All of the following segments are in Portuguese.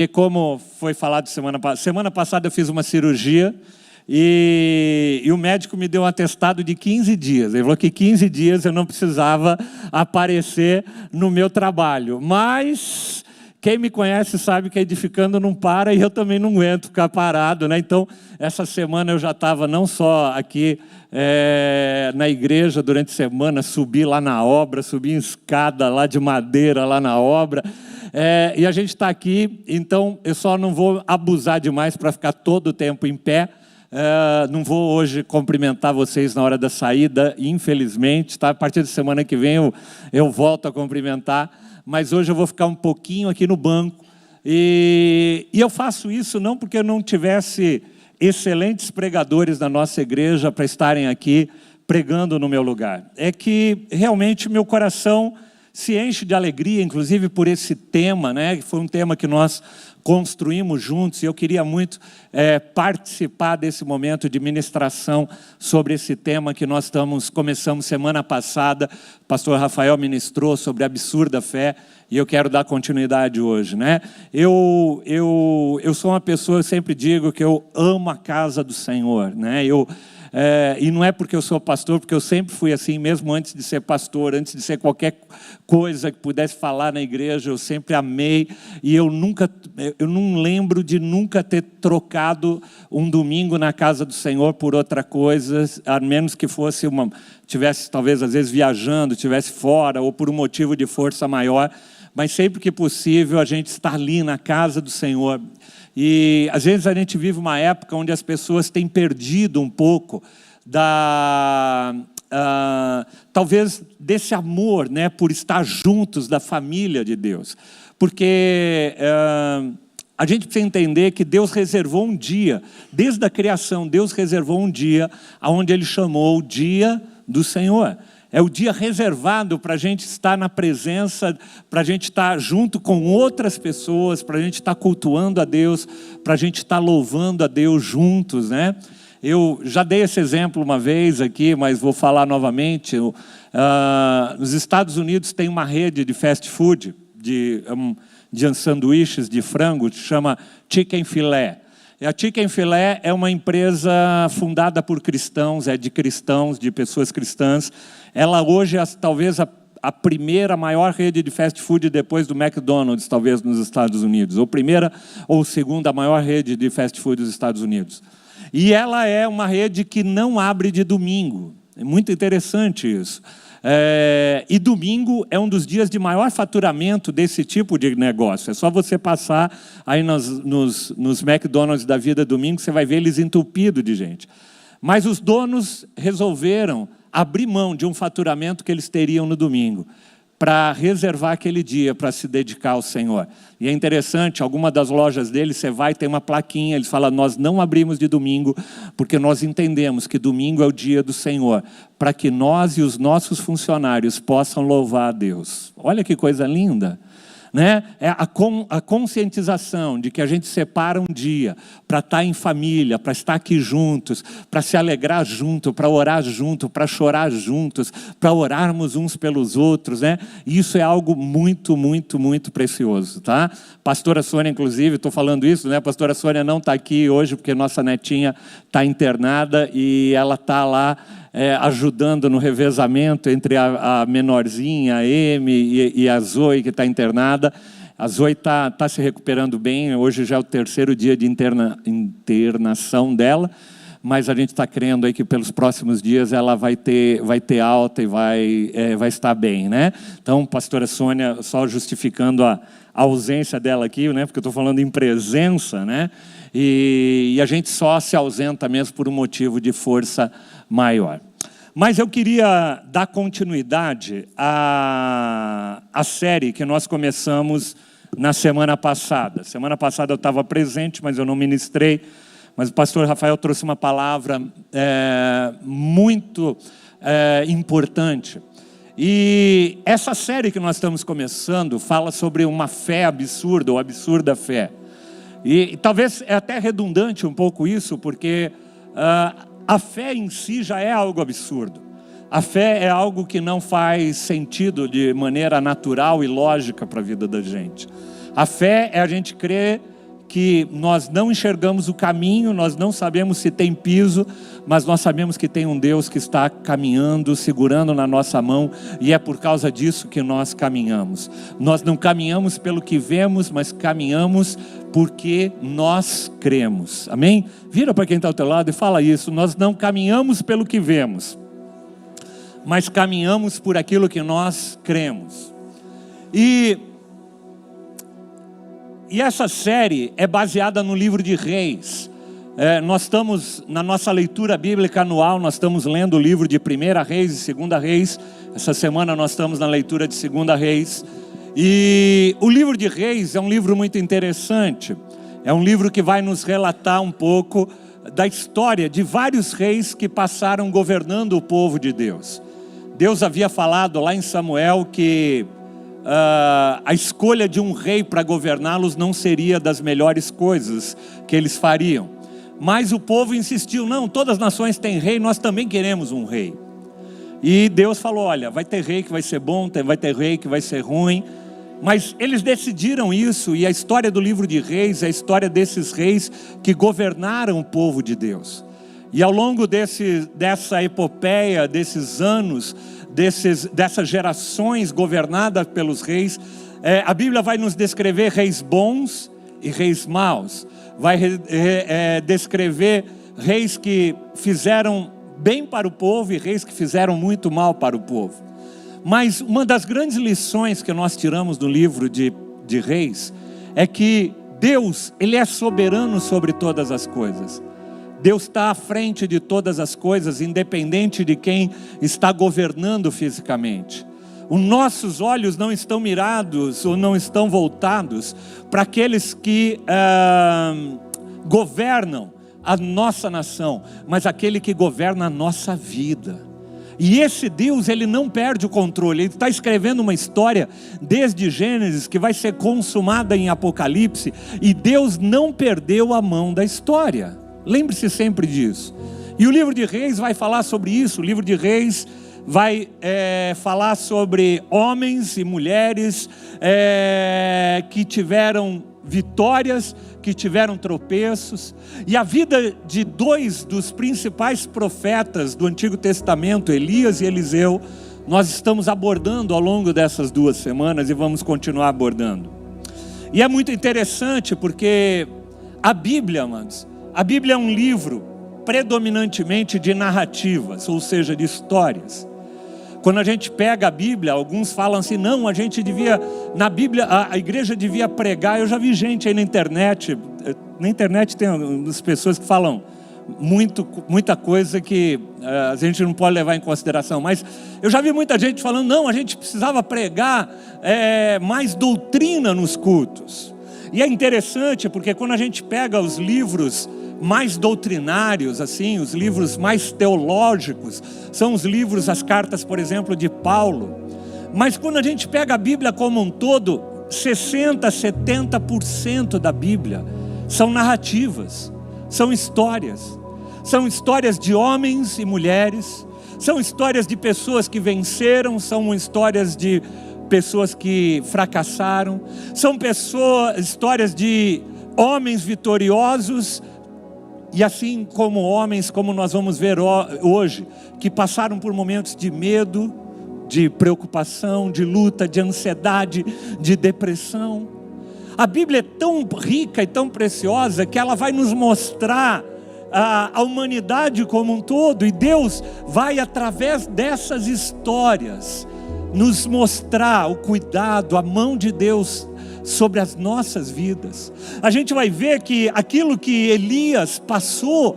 E como foi falado semana passada eu fiz uma cirurgia e o médico me deu um atestado de 15 dias. Ele falou que 15 dias eu não precisava aparecer no meu trabalho. Mas quem me conhece sabe que a Edificando não para e eu também não aguento ficar parado, né? Então, essa semana eu já estava não só aqui na igreja durante a semana, subi lá na obra, subi em escada lá de madeira lá na obra. E a gente está aqui, então eu só não vou abusar demais para ficar todo o tempo em pé. Não vou hoje cumprimentar vocês na hora da saída, infelizmente. Tá? A partir da semana que vem eu volto a cumprimentar, mas hoje eu vou ficar um pouquinho aqui no banco. E eu faço isso não porque eu não tivesse excelentes pregadores na nossa igreja para estarem aqui pregando no meu lugar. É que realmente meu coração se enche de alegria, inclusive por esse tema, né? Que foi um tema que nós construímos juntos, e eu queria muito participar desse momento de ministração sobre esse tema que nós começamos semana passada. O pastor Rafael ministrou sobre a absurda fé, e eu quero dar continuidade hoje, né? Eu sou uma pessoa, eu sempre digo que eu amo a casa do Senhor, né? E não é porque eu sou pastor, porque eu sempre fui assim, mesmo antes de ser pastor, antes de ser qualquer coisa que pudesse falar na igreja, eu sempre amei, e eu não lembro de nunca ter trocado um domingo na casa do Senhor por outra coisa, a menos que fosse tivesse talvez às vezes viajando, estivesse fora, ou por um motivo de força maior, mas sempre que possível a gente está ali na casa do Senhor. E às vezes a gente vive uma época onde as pessoas têm perdido um pouco talvez desse amor, né, por estar juntos da família de Deus. Porque a gente precisa entender que Deus reservou um dia, desde a criação, Deus reservou um dia onde Ele chamou o dia do Senhor. É o dia reservado para a gente estar na presença, para a gente estar junto com outras pessoas, para a gente estar cultuando a Deus, para a gente estar louvando a Deus juntos, né? Eu já dei esse exemplo uma vez aqui, mas vou falar novamente. Nos Estados Unidos tem uma rede de fast food, de sanduíches de frango, que chama Chicken Filé. E a Chicken Filé é uma empresa fundada por cristãos, de pessoas cristãs. Ela hoje é talvez a primeira maior rede de fast food depois do McDonald's, talvez nos Estados Unidos. Ou primeira ou segunda maior rede de fast food dos Estados Unidos. E ela é uma rede que não abre de domingo. É muito interessante isso. E domingo é um dos dias de maior faturamento desse tipo de negócio. É só você passar aí nos McDonald's da vida domingo, você vai ver eles entupidos de gente. Mas os donos resolveram abrir mão de um faturamento que eles teriam no domingo para reservar aquele dia para se dedicar ao Senhor. E é interessante, alguma das lojas deles, você vai, tem uma plaquinha, eles falam, nós não abrimos de domingo, porque nós entendemos que domingo é o dia do Senhor, para que nós e os nossos funcionários possam louvar a Deus. Olha que coisa linda! Né? É a conscientização de que a gente separa um dia para estar em família, para estar aqui juntos, para se alegrar junto, para orar junto, para chorar juntos, para orarmos uns pelos outros, né? Isso é algo muito, muito, muito precioso, tá? Pastora Sônia, inclusive, estou falando isso, né? A pastora Sônia não está aqui hoje porque nossa netinha está internada e ela está lá ajudando no revezamento entre a menorzinha, a Amy, e a Zoe, que está internada. A Zoe está se recuperando bem, hoje já é o 3º dia de internação dela, mas a gente está crendo aí que pelos próximos dias ela vai ter alta e vai estar bem, né? Então, pastora Sônia, só justificando a ausência dela aqui, né? Porque eu estou falando em presença, né? E a gente só se ausenta mesmo por um motivo de força maior. Mas eu queria dar continuidade à série que nós começamos na semana passada. Semana passada eu estava presente, mas eu não ministrei. Mas o pastor Rafael trouxe uma palavra muito importante. E essa série que nós estamos começando fala sobre uma fé absurda, ou absurda fé. E talvez é até redundante um pouco isso, porque a fé em si já é algo absurdo. A fé é algo que não faz sentido de maneira natural e lógica para a vida da gente. A fé é a gente crer que nós não enxergamos o caminho, nós não sabemos se tem piso, mas nós sabemos que tem um Deus que está caminhando, segurando na nossa mão, e é por causa disso que nós caminhamos. Nós não caminhamos pelo que vemos, mas caminhamos porque nós cremos. Amém? Vira para quem está ao teu lado e fala isso. Nós não caminhamos pelo que vemos, mas caminhamos por aquilo que nós cremos. E essa série é baseada no livro de Reis. Nós estamos, na nossa leitura bíblica anual, nós estamos lendo o livro de 1 Reis e 2 Reis. Essa semana nós estamos na leitura de 2 Reis. E o livro de Reis é um livro muito interessante. É um livro que vai nos relatar um pouco da história de vários reis que passaram governando o povo de Deus. Deus havia falado lá em Samuel que a escolha de um rei para governá-los não seria das melhores coisas que eles fariam. Mas o povo insistiu, não, todas as nações têm rei, nós também queremos um rei. E Deus falou, olha, vai ter rei que vai ser bom, vai ter rei que vai ser ruim. Mas eles decidiram isso, e a história do livro de Reis é a história desses reis que governaram o povo de Deus. E ao longo dessa epopeia, desses anos, dessas gerações governadas pelos reis, a Bíblia vai nos descrever reis bons e reis maus. Vai descrever reis que fizeram bem para o povo e reis que fizeram muito mal para o povo. Mas uma das grandes lições que nós tiramos do livro de Reis é que Deus, Ele é soberano sobre todas as coisas. Deus está à frente de todas as coisas, independente de quem está governando fisicamente. Os nossos olhos não estão mirados ou não estão voltados para aqueles que governam a nossa nação, mas aquele que governa a nossa vida. E esse Deus, Ele não perde o controle. Ele está escrevendo uma história desde Gênesis que vai ser consumada em Apocalipse, e Deus não perdeu a mão da história. Lembre-se sempre disso. E o livro de Reis vai falar sobre isso. O livro de Reis vai falar sobre homens e mulheres que tiveram vitórias, que tiveram tropeços. E a vida de dois dos principais profetas do Antigo Testamento, Elias e Eliseu, nós estamos abordando ao longo dessas 2 semanas e vamos continuar abordando. E é muito interessante porque a Bíblia, amados, a Bíblia é um livro predominantemente de narrativas, ou seja, de histórias. Quando a gente pega a Bíblia, alguns falam assim, não, a gente devia, na Bíblia, a igreja devia pregar. Eu já vi gente aí na internet tem as pessoas que falam muita coisa que a gente não pode levar em consideração, mas eu já vi muita gente falando, não, a gente precisava pregar mais doutrina nos cultos. E é interessante porque quando a gente pega os livros mais doutrinários, assim, os livros mais teológicos, são os livros, as cartas, por exemplo, de Paulo. Mas quando a gente pega a Bíblia como um todo, 60%, 70% da Bíblia são narrativas, são histórias de homens e mulheres, são histórias de pessoas que venceram, são histórias de pessoas que fracassaram, são histórias de homens vitoriosos, e assim como homens, como nós vamos ver hoje, que passaram por momentos de medo, de preocupação, de luta, de ansiedade, de depressão. A Bíblia é tão rica e tão preciosa que ela vai nos mostrar a humanidade como um todo, e Deus vai, através dessas histórias, nos mostrar o cuidado, a mão de Deus sobre as nossas vidas. A gente vai ver que aquilo que Elias passou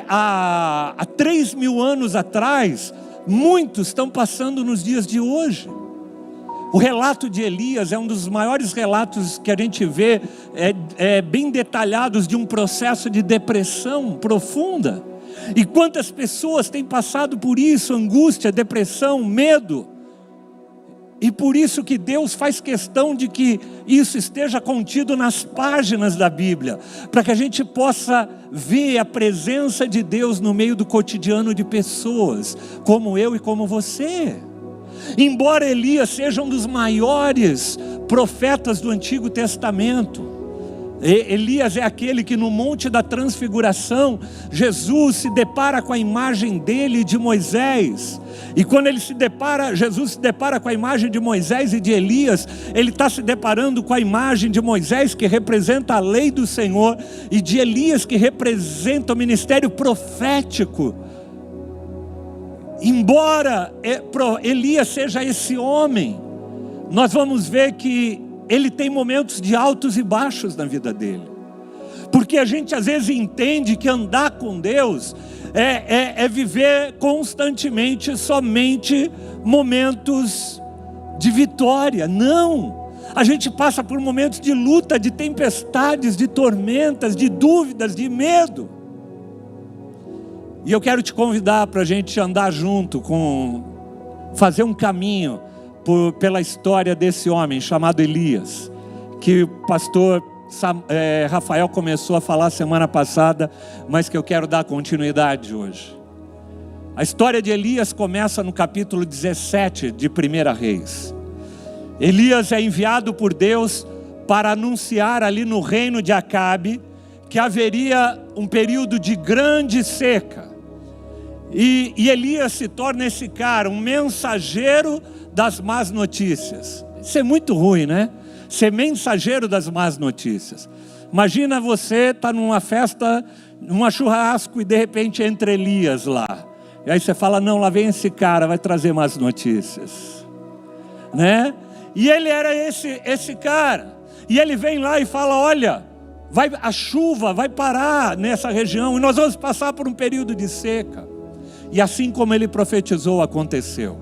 há 3.000 anos atrás, muitos estão passando nos dias de hoje. O relato de Elias é um dos maiores relatos que a gente vê, bem detalhados, de um processo de depressão profunda. E quantas pessoas têm passado por isso, angústia, depressão, medo. E por isso que Deus faz questão de que isso esteja contido nas páginas da Bíblia, para que a gente possa ver a presença de Deus no meio do cotidiano de pessoas, como eu e como você. Embora Elias seja um dos maiores profetas do Antigo Testamento, Elias é aquele que no Monte da Transfiguração, Jesus se depara com a imagem dele e de Moisés. E quando Jesus se depara com a imagem de Moisés e de Elias, ele está se deparando com a imagem de Moisés, que representa a lei do Senhor, e de Elias, que representa o ministério profético. Embora Elias seja esse homem, nós vamos ver que ele tem momentos de altos e baixos na vida dele. Porque a gente às vezes entende que andar com Deus é viver constantemente somente momentos de vitória. Não! A gente passa por momentos de luta, de tempestades, de tormentas, de dúvidas, de medo. E eu quero te convidar para a gente andar junto, fazer um caminho pela história desse homem chamado Elias, que o pastor Rafael começou a falar semana passada, mas que eu quero dar continuidade hoje. A história de Elias começa no capítulo 17 de 1 Reis. Elias é enviado por Deus para anunciar ali no reino de Acabe que haveria um período de grande seca. E Elias se torna esse cara, um mensageiro das más notícias. Isso é muito ruim, né? Ser mensageiro das más notícias. Imagina você estar numa festa, num churrasco, e de repente entra Elias lá. E aí você fala, não, lá vem esse cara, vai trazer más notícias. Né? E ele era esse cara. E ele vem lá e fala, olha, a chuva vai parar nessa região, e nós vamos passar por um período de seca. E assim como ele profetizou, aconteceu.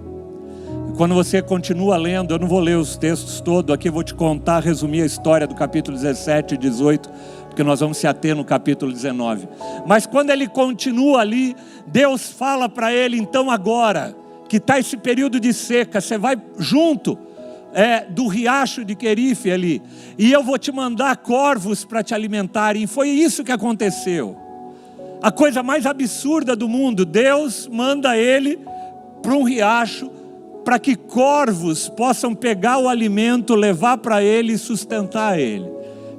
E quando você continua lendo, eu não vou ler os textos todos, aqui eu vou te contar, resumir a história do capítulo 17 e 18, porque nós vamos se ater no capítulo 19. Mas quando ele continua ali, Deus fala para ele, então agora, que está esse período de seca, você vai junto do riacho de Querife ali, e eu vou te mandar corvos para te alimentarem. E foi isso que aconteceu. A coisa mais absurda do mundo, Deus manda ele para um riacho, para que corvos possam pegar o alimento, levar para ele e sustentar ele.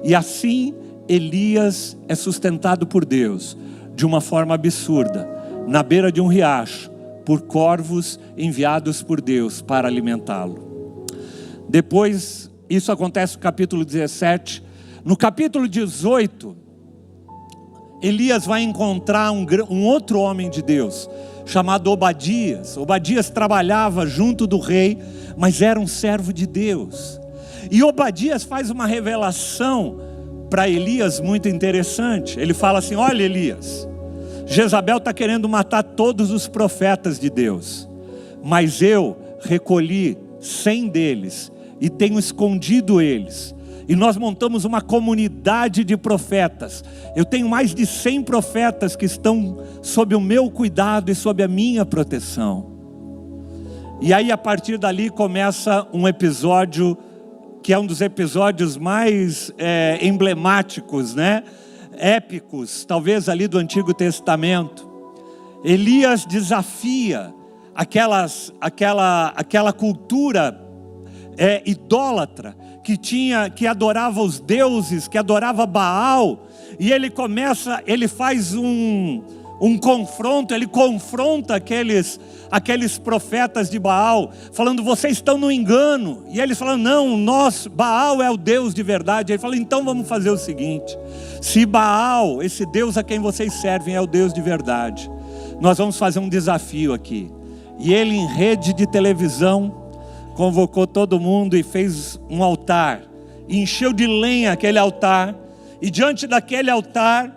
E assim Elias é sustentado por Deus, de uma forma absurda, na beira de um riacho, por corvos enviados por Deus para alimentá-lo. Depois, isso acontece no capítulo 17. No capítulo 18, Elias vai encontrar um outro homem de Deus, chamado Obadias. Obadias trabalhava junto do rei, mas era um servo de Deus. E Obadias faz uma revelação para Elias muito interessante. Ele fala assim, olha Elias, Jezabel está querendo matar todos os profetas de Deus, mas eu recolhi 100 deles e tenho escondido eles. E nós montamos uma comunidade de profetas. Eu tenho mais de 100 profetas que estão sob o meu cuidado e sob a minha proteção. E aí a partir dali começa um episódio que é um dos episódios mais emblemáticos, né? Épicos, talvez ali do Antigo Testamento. Elias desafia aquela cultura idólatra, que adorava os deuses, que adorava Baal, e ele faz um confronto, ele confronta aqueles profetas de Baal, falando, vocês estão no engano, e eles falam, não, Baal é o Deus de verdade. Ele fala, então vamos fazer o seguinte, se Baal, esse Deus a quem vocês servem é o Deus de verdade, nós vamos fazer um desafio aqui. E ele em rede de televisão, convocou todo mundo e fez um altar, e encheu de lenha aquele altar, e diante daquele altar,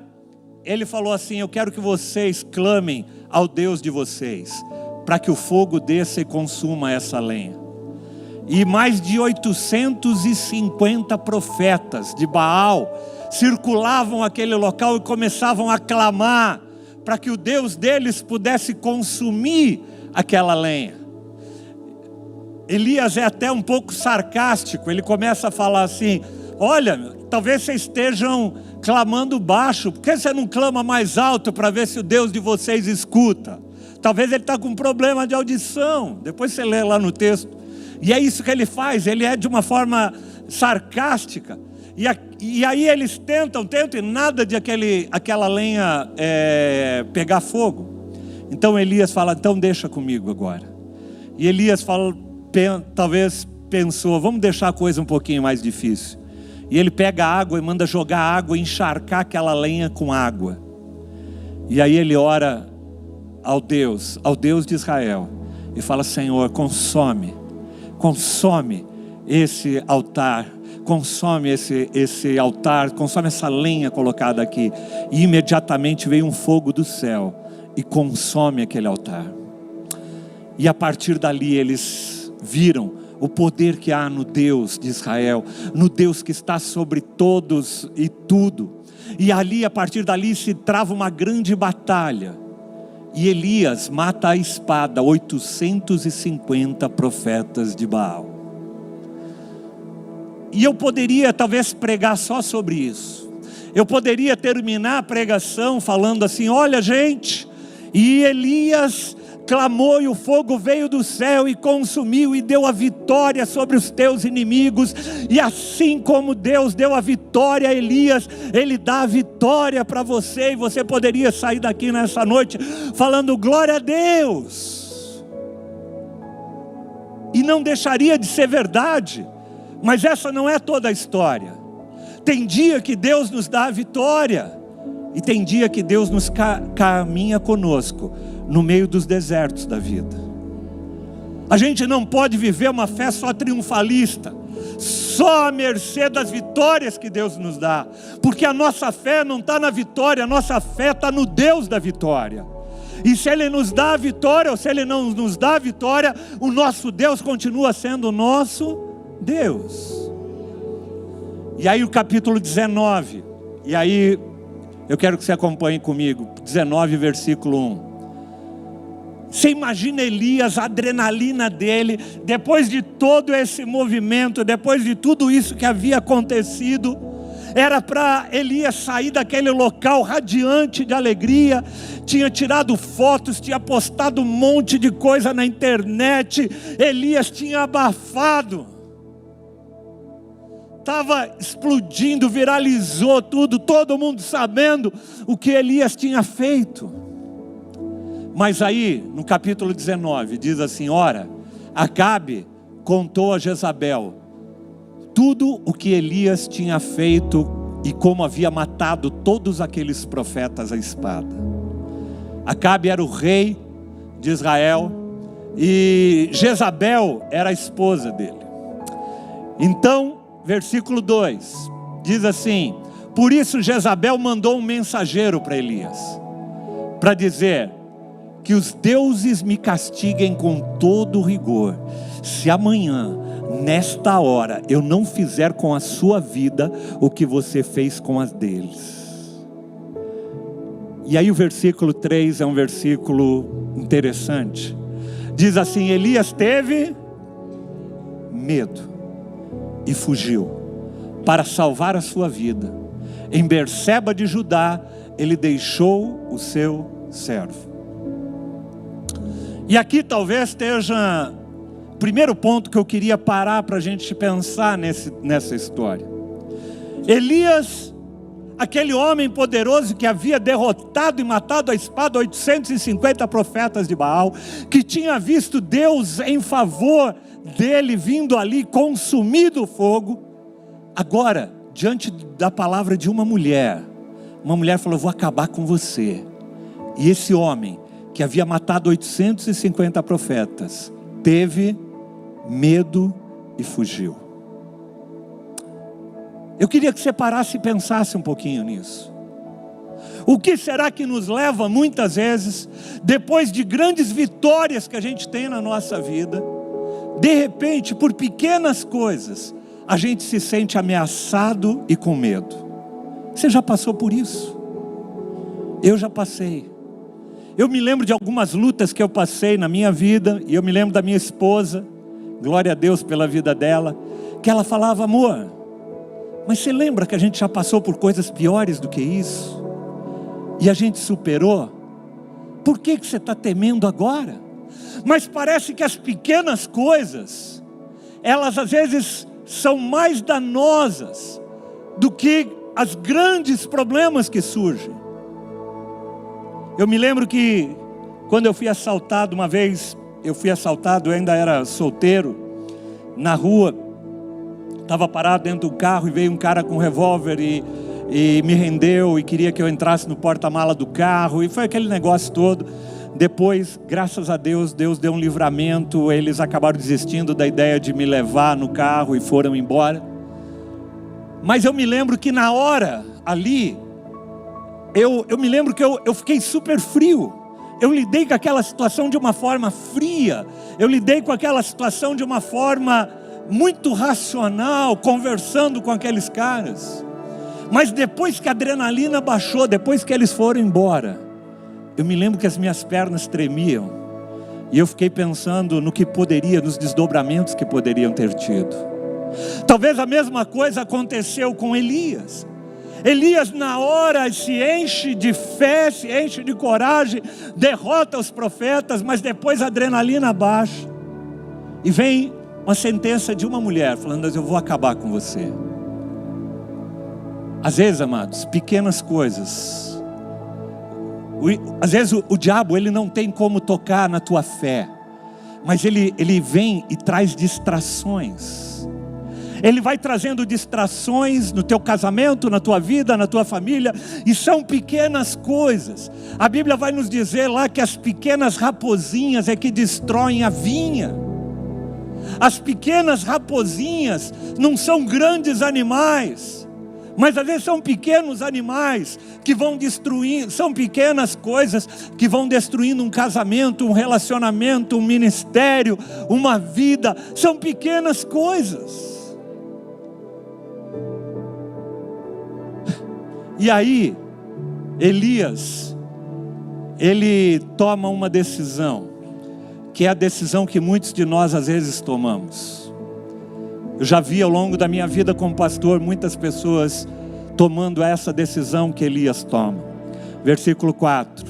ele falou assim, eu quero que vocês clamem ao Deus de vocês, para que o fogo desça e consuma essa lenha. E mais de 850 profetas de Baal circulavam aquele local e começavam a clamar, para que o Deus deles pudesse consumir aquela lenha. Elias é até um pouco sarcástico, ele começa a falar assim, olha, talvez vocês estejam clamando baixo, por que você não clama mais alto para ver se o Deus de vocês escuta? Talvez ele está com um problema de audição, depois você lê lá no texto. E é isso que ele faz, ele é de uma forma sarcástica. E aí eles tentam e nada de aquela lenha pegar fogo. Então Elias fala, então deixa comigo agora. E Elias fala, talvez pensou, vamos deixar a coisa um pouquinho mais difícil. E ele pega água e manda jogar água e encharcar aquela lenha com água. E aí ele ora ao Deus de Israel, e fala, Senhor, consome esse altar, consome esse altar, consome essa lenha colocada aqui. E imediatamente veio um fogo do céu e consome aquele altar. E a partir dali eles viram o poder que há no Deus de Israel, no Deus que está sobre todos e tudo. E ali, a partir dali, se trava uma grande batalha. E Elias mata à espada 850 profetas de Baal. E eu poderia talvez pregar só sobre isso. Eu poderia terminar a pregação falando assim, olha gente, e Elias clamou e o fogo veio do céu e consumiu e deu a vitória sobre os teus inimigos. E assim como Deus deu a vitória a Elias, Ele dá a vitória para você. E você poderia sair daqui nessa noite falando glória a Deus. E não deixaria de ser verdade. Mas essa não é toda a história. Tem dia que Deus nos dá a vitória. E tem dia que Deus nos caminha conosco no meio dos desertos da vida. A gente não pode viver uma fé só triunfalista, só à mercê das vitórias que Deus nos dá, porque a nossa fé não está na vitória, a nossa fé está no Deus da vitória. E se Ele nos dá a vitória, ou se Ele não nos dá a vitória, o nosso Deus continua sendo o nosso Deus. E aí o capítulo 19, e aí eu quero que você acompanhe comigo, 19 versículo 1. Você imagina Elias, a adrenalina dele, depois de todo esse movimento, depois de tudo isso que havia acontecido, era para Elias sair daquele local radiante de alegria, tinha tirado fotos, tinha postado um monte de coisa na internet, Elias tinha abafado, estava explodindo, viralizou tudo, todo mundo sabendo o que Elias tinha feito. Mas aí, no capítulo 19, diz assim, ora, Acabe contou a Jezabel tudo o que Elias tinha feito e como havia matado todos aqueles profetas à espada. Acabe era o rei de Israel e Jezabel era a esposa dele. Então, versículo 2, diz assim, por isso Jezabel mandou um mensageiro para Elias, para dizer, que os deuses me castiguem com todo rigor, se amanhã, nesta hora, eu não fizer com a sua vida o que você fez com as deles. E aí o versículo 3 é um versículo interessante. Diz assim, Elias teve medo e fugiu para salvar a sua vida. Em Berseba de Judá, ele deixou o seu servo. E aqui talvez esteja o primeiro ponto que eu queria parar para a gente pensar nessa história. Elias, aquele homem poderoso que havia derrotado e matado à espada 850 profetas de Baal, que tinha visto Deus em favor dele vindo ali consumido o fogo, agora, diante da palavra de uma mulher falou, vou acabar com você. E esse homem, que havia matado 850 profetas, teve medo e fugiu. Eu queria que você parasse e pensasse um pouquinho nisso. O que será que nos leva muitas vezes, depois de grandes vitórias que a gente tem na nossa vida, de repente, por pequenas coisas, a gente se sente ameaçado e com medo? Você já passou por isso? Eu já passei. Eu me lembro de algumas lutas que eu passei na minha vida, e eu me lembro da minha esposa, glória a Deus pela vida dela, que ela falava, amor, mas você lembra que a gente já passou por coisas piores do que isso? E a gente superou? Por que você está temendo agora? Mas parece que as pequenas coisas, elas às vezes são mais danosas do que os grandes problemas que surgem. Eu me lembro que quando eu fui assaltado uma vez, eu ainda era solteiro, na rua, estava parado dentro do carro e veio um cara com um revólver e me rendeu e queria que eu entrasse no porta-mala do carro, e foi aquele negócio todo. Depois, graças a Deus, Deus deu um livramento, eles acabaram desistindo da ideia de me levar no carro e foram embora. Mas eu me lembro que na hora ali, eu me lembro que eu fiquei super frio. Eu lidei com aquela situação de uma forma fria, eu lidei com aquela situação de uma forma muito racional, conversando com aqueles caras. Mas depois que a adrenalina baixou, depois que eles foram embora, eu me lembro que as minhas pernas tremiam, e eu fiquei pensando no que poderia, nos desdobramentos que poderiam ter tido. Talvez a mesma coisa aconteceu com Elias. Elias na hora se enche de fé, se enche de coragem, derrota os profetas, mas depois a adrenalina baixa, e vem uma sentença de uma mulher, falando: eu vou acabar com você. Às vezes, amados, pequenas coisas, às vezes o diabo ele não tem como tocar na tua fé, mas ele vem e traz distrações. Ele vai trazendo distrações no teu casamento, na tua vida, na tua família, e são pequenas coisas. A Bíblia vai nos dizer lá que as pequenas raposinhas é que destroem a vinha. As pequenas raposinhas não são grandes animais, mas às vezes são pequenos animais que vão destruir, são pequenas coisas que vão destruindo um casamento, um relacionamento, um ministério, uma vida. São pequenas coisas. E aí, Elias, ele toma uma decisão, que é a decisão que muitos de nós às vezes tomamos. Eu já vi ao longo da minha vida como pastor, muitas pessoas tomando essa decisão que Elias toma. Versículo 4.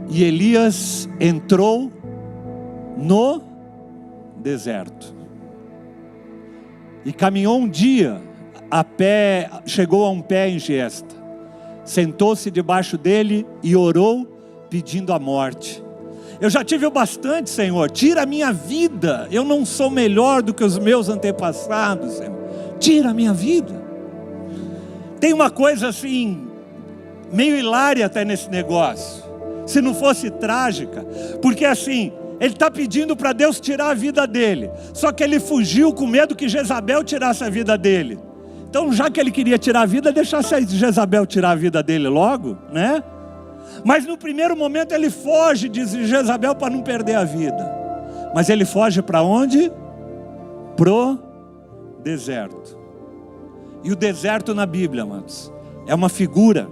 E Elias entrou no deserto, e caminhou um dia, a pé, chegou a um pé em Gesta, sentou-se debaixo dele e orou, pedindo a morte. Eu já tive o bastante, Senhor, tira a minha vida, eu não sou melhor do que os meus antepassados, Senhor, tira a minha vida. Tem uma coisa assim, meio hilária até nesse negócio, se não fosse trágica, porque assim, ele está pedindo para Deus tirar a vida dele, só que ele fugiu com medo que Jezabel tirasse a vida dele. Então, já que ele queria tirar a vida, deixasse a Jezabel tirar a vida dele logo, né? Mas no primeiro momento ele foge de Jezabel para não perder a vida. Mas ele foge para onde? Pro deserto. E o deserto na Bíblia, amados, é uma figura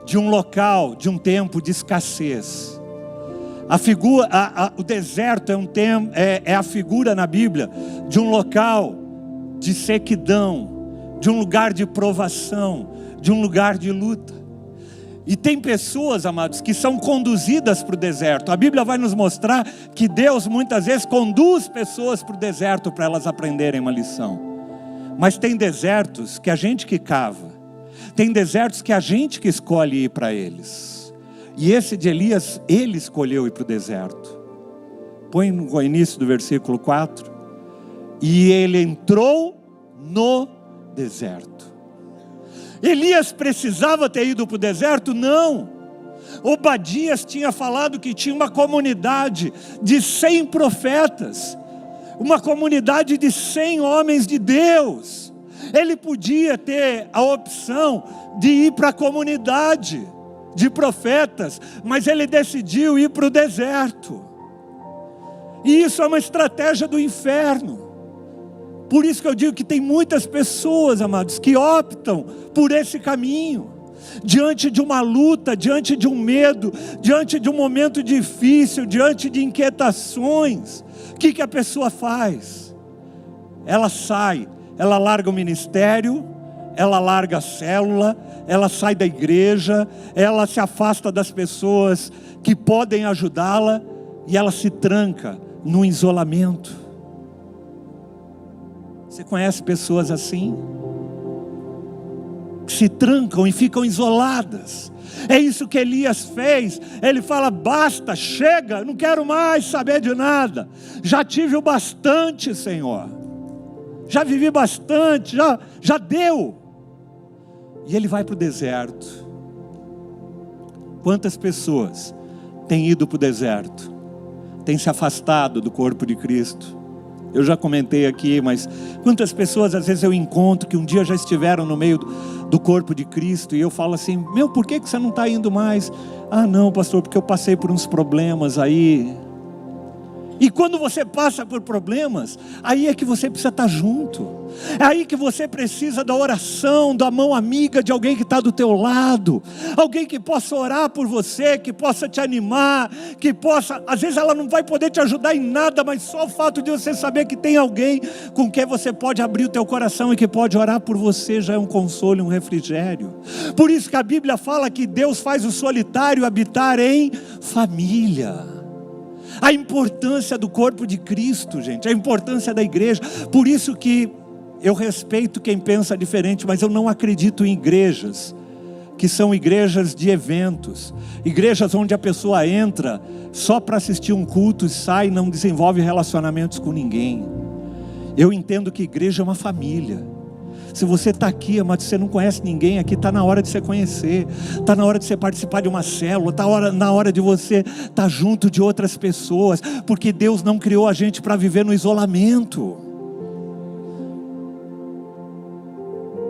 de um local, de um tempo de escassez. O deserto é a figura na Bíblia de um local de sequidão, de um lugar de provação, de um lugar de luta. E tem pessoas, amados, que são conduzidas para o deserto. A Bíblia vai nos mostrar que Deus muitas vezes conduz pessoas para o deserto para elas aprenderem uma lição. Mas tem desertos que a gente que cava, tem desertos que a gente que escolhe ir para eles. E esse de Elias, ele escolheu ir para o deserto. Põe no início do versículo 4. E ele entrou no deserto. Elias precisava ter ido para o deserto? Não. Obadias tinha falado que tinha uma comunidade de 100 profetas, uma comunidade de 100 homens de Deus. Ele podia ter a opção de ir para a comunidade de profetas, mas ele decidiu ir para o deserto. E isso é uma estratégia do inferno. Por isso que eu digo que tem muitas pessoas, amados, que optam por esse caminho. Diante de uma luta, diante de um medo, diante de um momento difícil, diante de inquietações, o que a pessoa faz? Ela sai, ela larga o ministério, ela larga a célula, ela sai da igreja, ela se afasta das pessoas que podem ajudá-la, e ela se tranca no isolamento. Você conhece pessoas assim? Que se trancam e ficam isoladas. É isso que Elias fez. Ele fala: basta, chega, não quero mais saber de nada. Já tive o bastante, Senhor. Já vivi bastante, já deu. E ele vai para o deserto. Quantas pessoas têm ido para o deserto? Têm se afastado do corpo de Cristo? Eu já comentei aqui, mas quantas pessoas às vezes eu encontro que um dia já estiveram no meio do corpo de Cristo, e eu falo assim: meu, por que você não está indo mais? Ah não, pastor, porque eu passei por uns problemas aí. E quando você passa por problemas, aí é que você precisa estar junto. É aí que você precisa da oração, da mão amiga de alguém que está do teu lado. Alguém que possa orar por você, que possa te animar, que possa... Às vezes ela não vai poder te ajudar em nada, mas só o fato de você saber que tem alguém com quem você pode abrir o teu coração e que pode orar por você já é um consolo, um refrigério. Por isso que a Bíblia fala que Deus faz o solitário habitar em família. A importância do corpo de Cristo, gente, a importância da igreja. Por isso que eu respeito quem pensa diferente, mas eu não acredito em igrejas que são igrejas de eventos, igrejas onde a pessoa entra só para assistir um culto e sai e não desenvolve relacionamentos com ninguém. Eu entendo que igreja é uma família. Se você está aqui, mas você não conhece ninguém aqui, está na hora de você conhecer, está na hora de você participar de uma célula, está na hora de você estar junto de outras pessoas, porque Deus não criou a gente para viver no isolamento.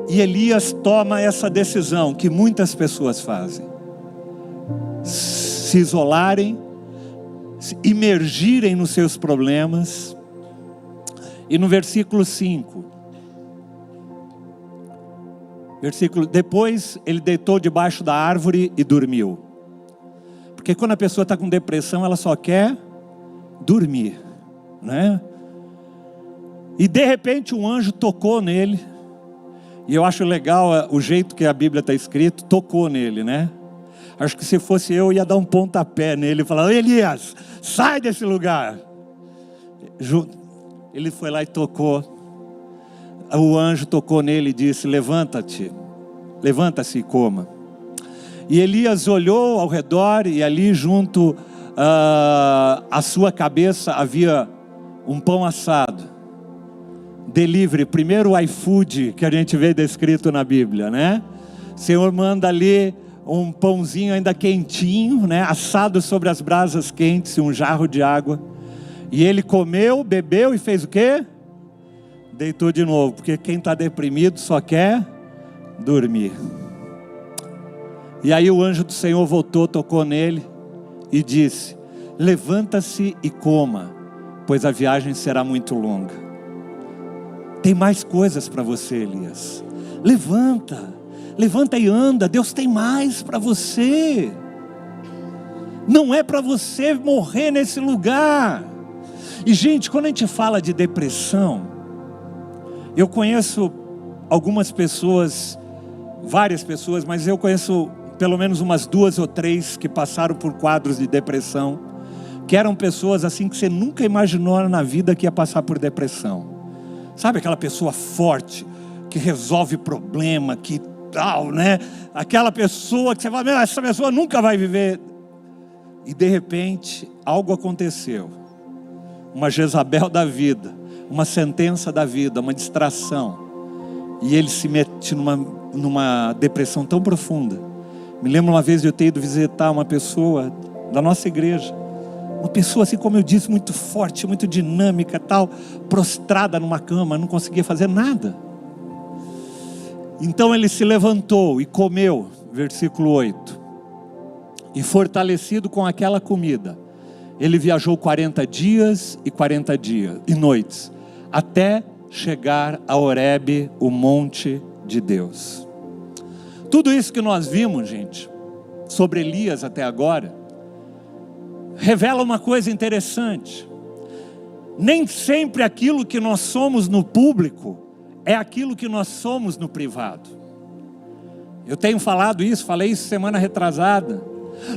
E Elias toma essa decisão que muitas pessoas fazem: se isolarem, se imergirem nos seus problemas. E no versículo 5, depois ele deitou debaixo da árvore e dormiu. Porque quando a pessoa está com depressão, ela só quer dormir, né? E de repente um anjo tocou nele. E eu acho legal o jeito que a Bíblia está escrito: tocou nele, né? Acho que se fosse eu ia dar um pontapé nele e falar: Elias, sai desse lugar. Ele foi lá e tocou. O anjo tocou nele e disse: levanta-te, levanta-se e coma. E Elias olhou ao redor, e ali junto à sua cabeça havia um pão assado. Delivery, primeiro o iFood que a gente vê descrito na Bíblia, né? O Senhor manda ali um pãozinho ainda quentinho, né? Assado sobre as brasas quentes e um jarro de água. E ele comeu, bebeu e fez o quê? Deitou de novo, porque quem está deprimido só quer dormir. E aí o anjo do Senhor voltou, tocou nele e disse: levanta-se e coma, pois a viagem será muito longa. Tem mais coisas para você, Elias. Levanta e anda. Deus tem mais para você. Não é para você morrer nesse lugar. E gente, quando a gente fala de depressão, eu conheço algumas pessoas, várias pessoas, mas eu conheço pelo menos umas 2 ou 3 que passaram por quadros de depressão, que eram pessoas assim que você nunca imaginou na vida que ia passar por depressão. Sabe aquela pessoa forte, que resolve problema, que tal, né? Aquela pessoa que você fala: essa pessoa nunca vai viver. E de repente, algo aconteceu. Uma Jezabel da vida, uma sentença da vida, uma distração. E ele se mete numa depressão tão profunda. Me lembro uma vez de eu ter ido visitar uma pessoa da nossa igreja. Uma pessoa assim, como eu disse, muito forte, muito dinâmica, tal, prostrada numa cama, não conseguia fazer nada. Então ele se levantou e comeu, versículo 8. E fortalecido com aquela comida, ele viajou 40 dias e noites, até chegar a Horebe, o monte de Deus. Tudo isso que nós vimos, gente, sobre Elias até agora, revela uma coisa interessante. Nem sempre aquilo que nós somos no público é aquilo que nós somos no privado. Eu tenho falado isso, falei isso semana retrasada.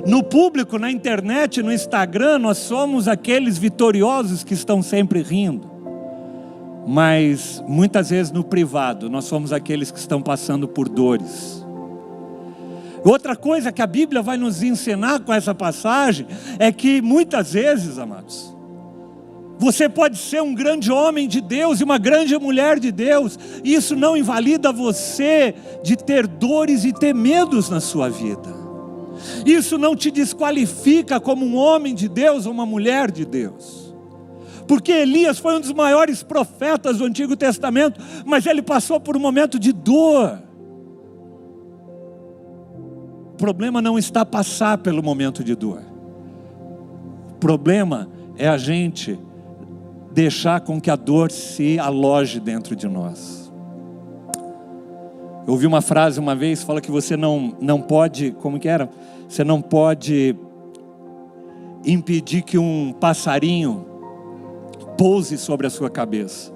No público, na internet, no Instagram, nós somos aqueles vitoriosos que estão sempre rindo. Mas muitas vezes no privado nós somos aqueles que estão passando por dores. Outra coisa que a Bíblia vai nos ensinar com essa passagem é que muitas vezes, amados, você pode ser um grande homem de Deus e uma grande mulher de Deus, e isso não invalida você de ter dores e ter medos na sua vida. Isso não te desqualifica como um homem de Deus ou uma mulher de Deus. Porque Elias foi um dos maiores profetas do Antigo Testamento, mas ele passou por um momento de dor. O problema não está passar pelo momento de dor. O problema é a gente deixar com que a dor se aloje dentro de nós. Eu ouvi uma frase uma vez, fala que você não pode, como que era? Você não pode impedir que um passarinho pouse sobre a sua cabeça,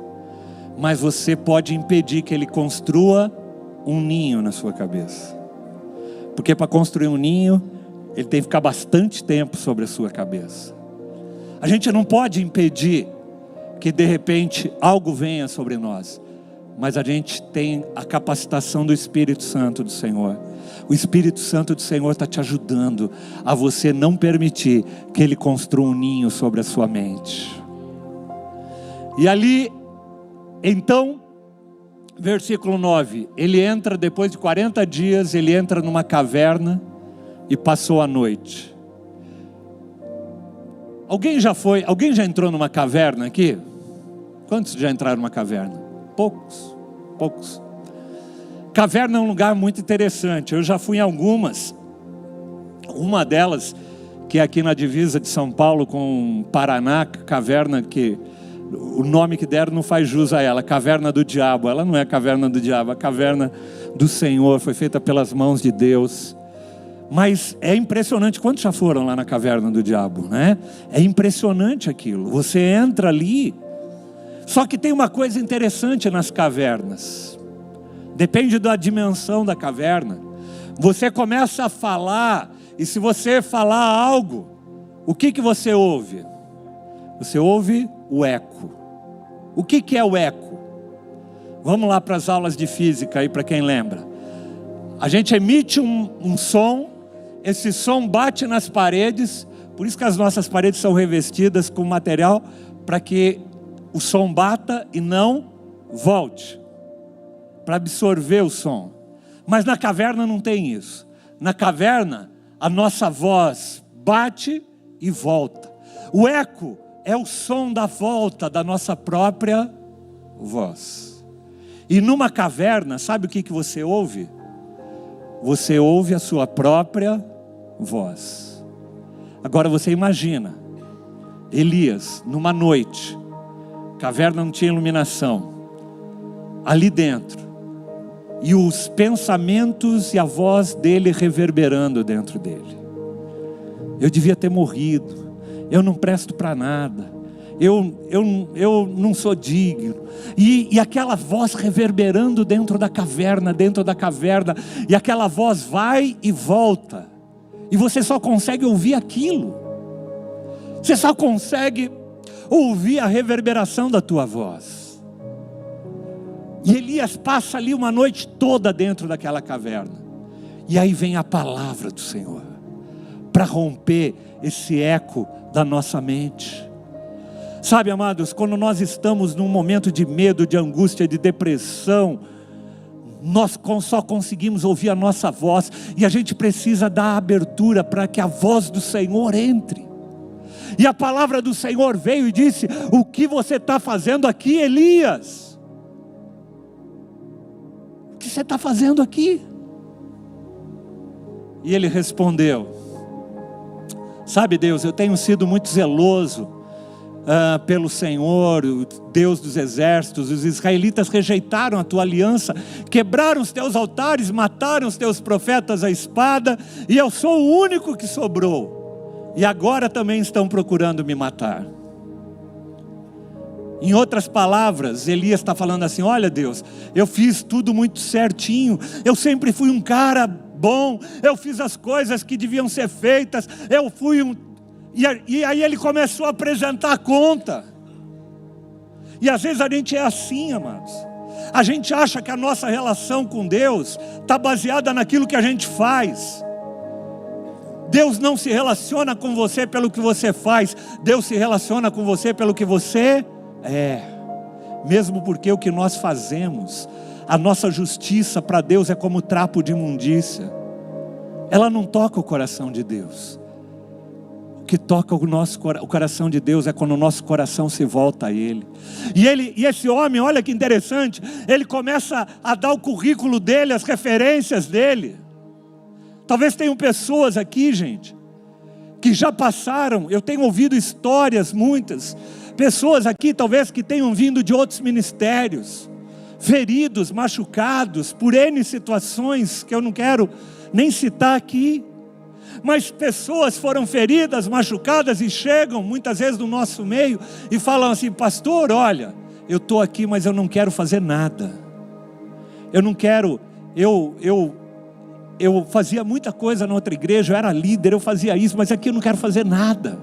mas você pode impedir que ele construa um ninho na sua cabeça. Porque para construir um ninho, ele tem que ficar bastante tempo sobre a sua cabeça. A gente não pode impedir que de repente algo venha sobre nós, mas a gente tem a capacitação do Espírito Santo do Senhor. O Espírito Santo do Senhor está te ajudando a você não permitir que ele construa um ninho sobre a sua mente. E ali, então, versículo 9, ele entra depois de 40 dias, ele entra numa caverna e passou a noite. Alguém já entrou numa caverna aqui? Quantos já entraram numa caverna? Poucos. Caverna é um lugar muito interessante, eu já fui em algumas. Uma delas, que é aqui na divisa de São Paulo com Paraná, caverna que... o nome que deram não faz jus a ela, Caverna do Diabo. Ela não é a Caverna do Diabo, a Caverna do Senhor, foi feita pelas mãos de Deus. Mas é impressionante, quantos já foram lá na Caverna do Diabo, né? É impressionante aquilo, você entra ali. Só que tem uma coisa interessante nas cavernas, depende da dimensão da caverna. Você começa a falar, e se você falar algo, o que você ouve? Você ouve o eco. O que é o eco? Vamos lá para as aulas de física aí, para quem lembra. A gente emite um som, esse som bate nas paredes, por isso que as nossas paredes são revestidas com material, para que o som bata e não volte, para absorver o som. Mas na caverna não tem isso. Na caverna, a nossa voz bate e volta. O eco é o som da volta da nossa própria voz. E numa caverna, sabe o que você ouve? Você ouve a sua própria voz. Agora você imagina, Elias, numa noite, caverna não tinha iluminação, ali dentro, e os pensamentos e a voz dele reverberando dentro dele. Eu devia ter morrido. Eu não presto para nada, eu não sou digno, e aquela voz reverberando dentro da caverna, e aquela voz vai e volta, e você só consegue ouvir aquilo, você só consegue ouvir a reverberação da tua voz. E Elias passa ali uma noite toda dentro daquela caverna, e aí vem a palavra do Senhor, para romper esse eco da nossa mente. Sabe, amados, quando nós estamos num momento de medo, de angústia, de depressão, nós só conseguimos ouvir a nossa voz, e a gente precisa dar abertura para que a voz do Senhor entre. E a palavra do Senhor veio e disse: o que você está fazendo aqui, Elias? O que você está fazendo aqui? E ele respondeu: sabe, Deus, eu tenho sido muito zeloso pelo Senhor, o Deus dos exércitos. Os israelitas rejeitaram a tua aliança, quebraram os teus altares, mataram os teus profetas à espada, e eu sou o único que sobrou, e agora também estão procurando me matar. Em outras palavras, Elias está falando assim: olha, Deus, eu fiz tudo muito certinho, eu sempre fui um cara bom, eu fiz as coisas que deviam ser feitas, eu fui um... E aí ele começou a apresentar a conta. E às vezes a gente é assim, amados. A gente acha que a nossa relação com Deus está baseada naquilo que a gente faz. Deus não se relaciona com você pelo que você faz. Deus se relaciona com você pelo que você é. Mesmo porque o que nós fazemos, a nossa justiça para Deus é como trapo de imundícia. Ela não toca o coração de Deus. O que toca o coração de Deus é quando o nosso coração se volta a Ele. E esse homem, olha que interessante, ele começa a dar o currículo dele, as referências dele. Talvez tenham pessoas aqui, gente, que já passaram, eu tenho ouvido histórias, muitas, pessoas aqui talvez que tenham vindo de outros ministérios, feridos, machucados, por N situações que eu não quero nem citar aqui. Mas pessoas foram feridas, machucadas e chegam muitas vezes no nosso meio e falam assim: pastor, olha, eu estou aqui, mas eu não quero fazer nada. Eu não quero, eu fazia muita coisa na outra igreja, eu era líder, eu fazia isso, mas aqui eu não quero fazer nada.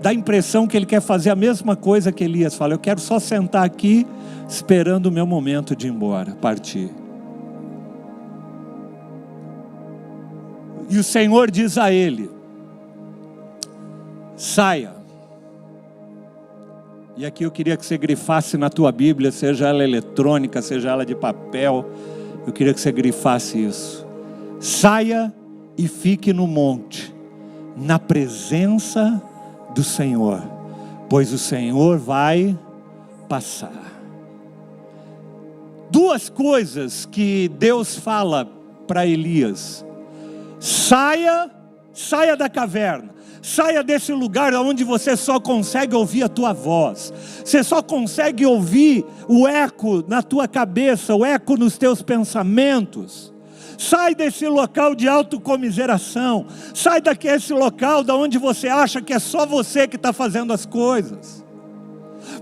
Dá a impressão que ele quer fazer a mesma coisa que Elias fala: eu quero só sentar aqui esperando o meu momento de ir embora, partir. E o Senhor diz a ele: saia. E aqui eu queria que você grifasse na tua Bíblia, seja ela eletrônica, seja ela de papel, eu queria que você grifasse isso: saia e fique no monte, na presença do Senhor, pois o Senhor vai passar. Duas coisas que Deus fala para Elias: saia da caverna, saia desse lugar onde você só consegue ouvir a tua voz, você só consegue ouvir o eco na tua cabeça, o eco nos teus pensamentos. Sai desse local de autocomiseração, sai desse local da onde você acha que é só você que está fazendo as coisas,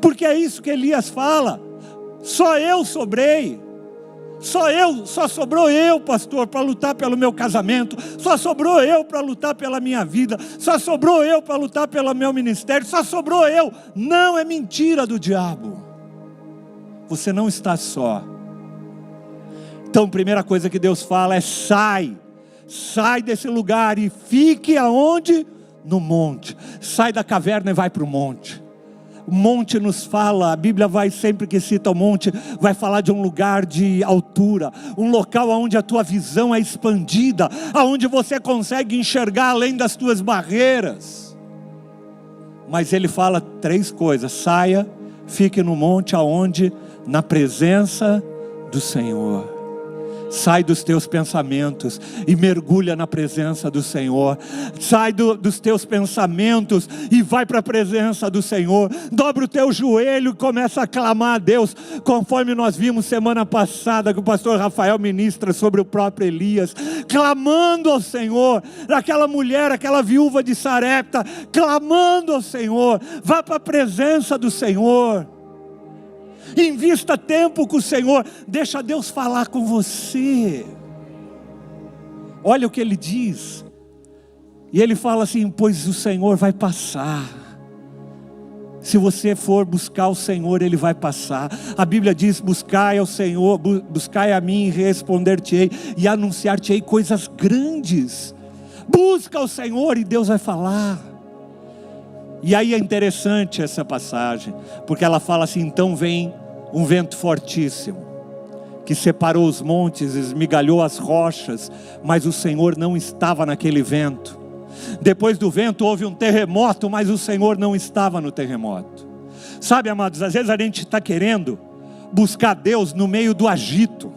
porque é isso que Elias fala: só eu sobrei. Só sobrou eu, pastor, para lutar pelo meu casamento. Só sobrou eu para lutar pela minha vida. Só sobrou eu para lutar pelo meu ministério. Só sobrou eu. Não, é mentira do diabo. Você não está só. Então, a primeira coisa que Deus fala é: sai desse lugar e fique aonde? No monte. Sai da caverna e vai para o monte. O monte nos fala, a Bíblia vai, sempre que cita o monte, vai falar de um lugar de altura, um local onde a tua visão é expandida, aonde você consegue enxergar além das tuas barreiras. Mas ele fala três coisas: saia, fique no monte aonde? Na presença do Senhor. Sai dos teus pensamentos e mergulha na presença do Senhor. Sai dos teus pensamentos e vai para a presença do Senhor. Dobra o teu joelho e começa a clamar a Deus, conforme nós vimos semana passada que o pastor Rafael ministra sobre o próprio Elias, clamando ao Senhor. Aquela mulher, aquela viúva de Sarepta, clamando ao Senhor. Vá para a presença do Senhor. Invista tempo com o Senhor, deixa Deus falar com você. Olha o que ele diz, e ele fala assim: pois o Senhor vai passar. Se você for buscar o Senhor, Ele vai passar. A Bíblia diz: buscai ao Senhor, buscai a mim e responder-te-ei, e anunciar-te-ei coisas grandes. Busca o Senhor e Deus vai falar. E aí é interessante essa passagem, porque ela fala assim: então vem um vento fortíssimo, que separou os montes, esmigalhou as rochas, mas o Senhor não estava naquele vento. Depois do vento houve um terremoto, mas o Senhor não estava no terremoto. Sabe, amados, às vezes a gente está querendo buscar Deus no meio do agito.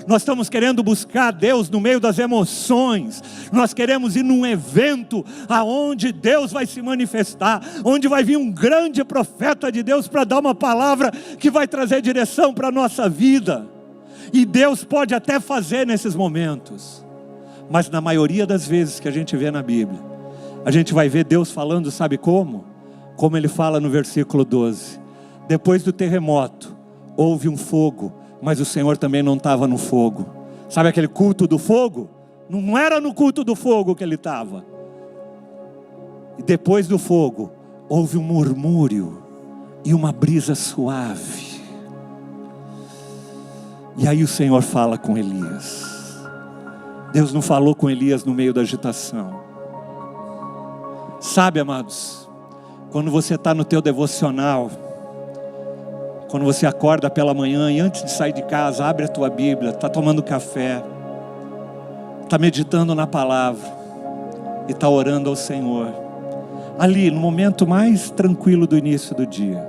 Nós estamos querendo buscar Deus no meio das emoções. Nós queremos ir num evento aonde Deus vai se manifestar, onde vai vir um grande profeta de Deus para dar uma palavra que vai trazer direção para a nossa vida. E Deus pode até fazer nesses momentos, mas na maioria das vezes que a gente vê na Bíblia, a gente vai ver Deus falando, sabe como? Como Ele fala no versículo 12: depois do terremoto houve um fogo, mas o Senhor também não estava no fogo. Sabe aquele culto do fogo? Não era no culto do fogo que Ele estava. E depois do fogo houve um murmúrio. e uma brisa suave. E aí o Senhor fala com Elias. Deus não falou com Elias no meio da agitação. Sabe, amados, quando você está no teu devocional, quando você acorda pela manhã e antes de sair de casa, abre a tua Bíblia, está tomando café, está meditando na palavra e está orando ao Senhor, ali no momento mais tranquilo do início do dia,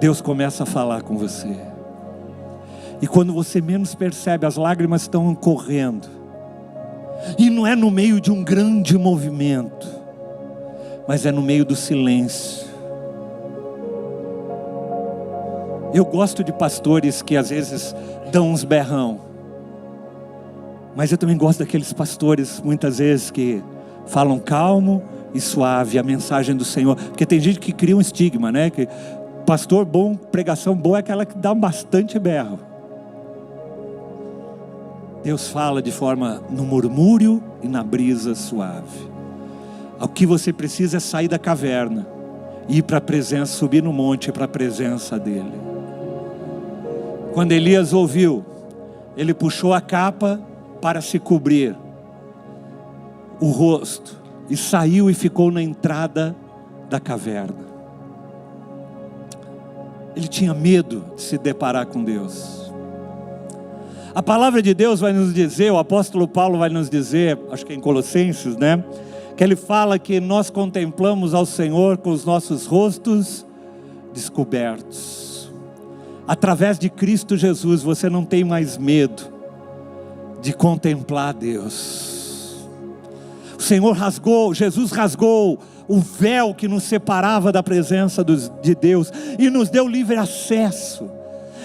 Deus começa a falar com você. E quando você menos percebe, as lágrimas estão correndo. E não é no meio de um grande movimento, mas é no meio do silêncio. Eu gosto de pastores que às vezes dão uns berrão. Mas eu também gosto daqueles pastores, muitas vezes, que falam calmo e suave a mensagem do Senhor. Porque tem gente que cria um estigma, né? Que pastor bom, pregação boa é aquela que dá bastante berro. Deus fala de forma no murmúrio e na brisa suave. O que você precisa é sair da caverna, ir para a presença, subir no monte para a presença dele. Quando Elias ouviu, ele puxou a capa para se cobrir o rosto e saiu e ficou na entrada da caverna. Ele tinha medo de se deparar com Deus. A palavra de Deus vai nos dizer, o apóstolo Paulo vai nos dizer, acho que é em Colossenses, né? Que ele fala que nós contemplamos ao Senhor com os nossos rostos descobertos. Através de Cristo Jesus, você não tem mais medo de contemplar Deus. O Senhor rasgou, Jesus rasgou o véu que nos separava da presença de Deus e nos deu livre acesso.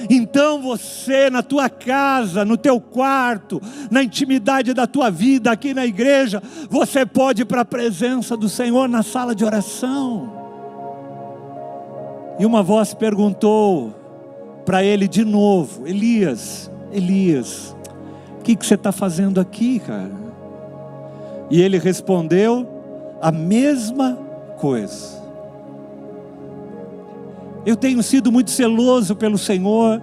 Então você, na tua casa, no teu quarto, na intimidade da tua vida, aqui na igreja, você pode ir para a presença do Senhor na sala de oração. E uma voz perguntou para ele de novo: Elias, Elias, o que você está fazendo aqui, cara? E ele respondeu a mesma coisa. Eu tenho sido muito zeloso pelo Senhor.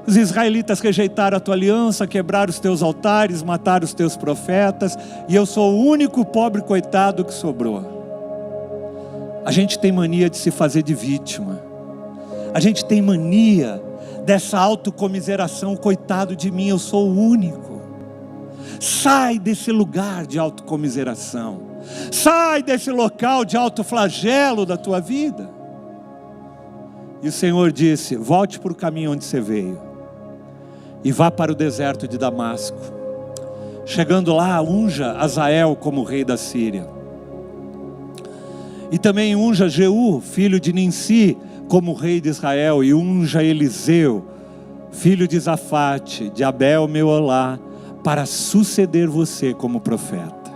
Os israelitas rejeitaram a tua aliança, quebraram os teus altares, mataram os teus profetas, e eu sou o único pobre coitado que sobrou. A gente tem mania de se fazer de vítima. A gente tem mania dessa autocomiseração: coitado de mim, eu sou o único. Sai desse lugar de autocomiseração. Sai desse local de autoflagelo da tua vida. E o Senhor disse: volte para o caminho onde você veio e vá para o deserto de Damasco. Chegando lá, unja Azael como rei da Síria. E também unja Jeú, filho de Ninsi, como rei de Israel. E unja Eliseu, filho de Zafate, de Abel Meolá, para suceder você como profeta.